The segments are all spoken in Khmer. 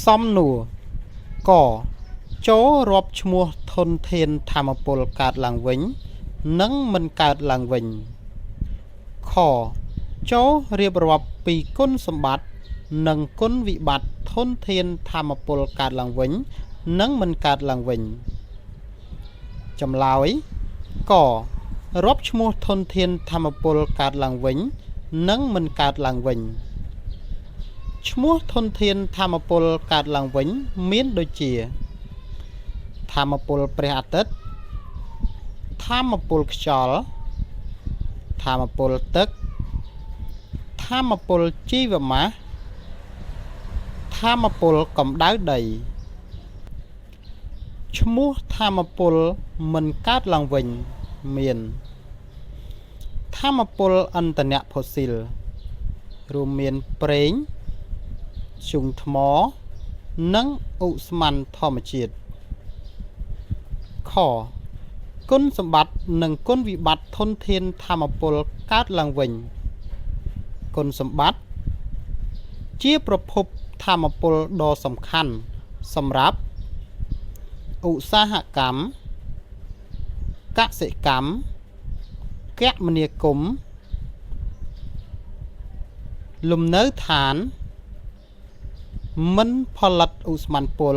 សំណួរកចូលរាប់ឈ្មោះធនធានធម្មពលកើតឡើងវិញនិងមិនកើតឡើងវិញខចូលរៀបរាប់ពីគុណសម្បត្តិនិងគុណវិបត្តិធនធានធម្មពលកើតឡើងវិញនិងមិនកើតឡើងវិញចម្លើយករាប់ឈ្មោះធនធានធម្មពលកើតឡើងវិញនិងមិនកើតឡើងវិញឈ្មោះធនធានធម្មពលកើតឡើងវិញមានដូចជាធម្មពលព្រះអាទិត្យធម្មពលខ្យល់ធម្មពលទឹកធម្មពលជីវម៉ាសធម្មពលកម្ដៅដីឈ្មោះធម្មពលមិនកើតឡើងវិញមានធម្មពលឥន្ធនៈផូស៊ីលរួមមានប្រេងធ្យូងថ្មនិងឧស្ម័នធម្មជាតិខគុណសម្បត្តិនិងគុណវិបត្តិធនធានធម្មពលកើតឡើងវិញគុណសម្បត្តិជាប្រភពធម្មពលដ៏សំខាន់សម្រាប់ឧស្សាហកម្មកសិកម្មគមនាគមន៍លំនៅឋានមិនផលិតឧស្ម័នពុល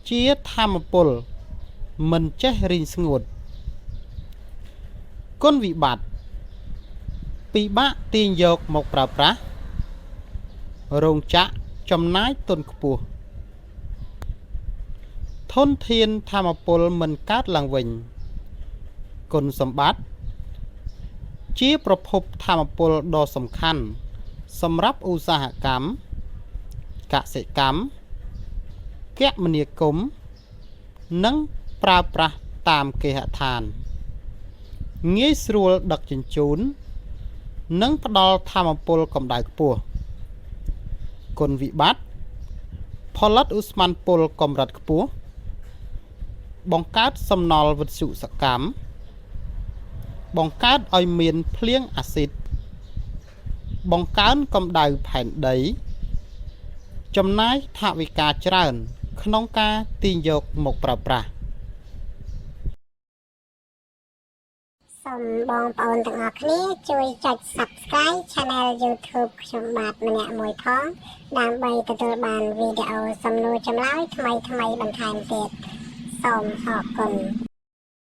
ជាធម្មពលមិនចេះរីងស្ងួតគុណវិបត្តិពិបាកទាញយកមកប្រើប្រាស់រោងចក្រចំណាយទុនខ្ពស់ធនធានធម្មពលមិនកើតឡើងវិញគុណសម្បត្តិជាប្រភពធម្មពលដ៏សំខាន់សម្រាប់ឧស្សាហកម្មកសិកម្មគមនាគមន៍និងប្រើប្រាស់តាមគេហដ្ឋានងាយស្រួលដឹកជញ្ជូននិងផ្ដល់ធម្មពលកម្ដៅខ្ពស់គុណវិបត្តិផលិតឧស្ម័នពុលកម្រិតខ្ពស់បង្កើតសំណល់វិទ្យុសកម្មបង្កើតឲ្យមានភ្លៀងអាស៊ីតបង្កើនកម្ដៅផែនដីចំណាយថវិកាច្រើនក្នុងការទាញយកមកប្រើប្រាស់សូមបងប្អូនទាំងអស់គ្នាជួយចុច Subscribe Channel YouTube ខ្ញុំបាទម្នាក់មួយផងដើម្បីទទួលបានវីដេអូសំណួរចម្លើយថ្មីៗបន្ថែមទៀតសូមអរគុណ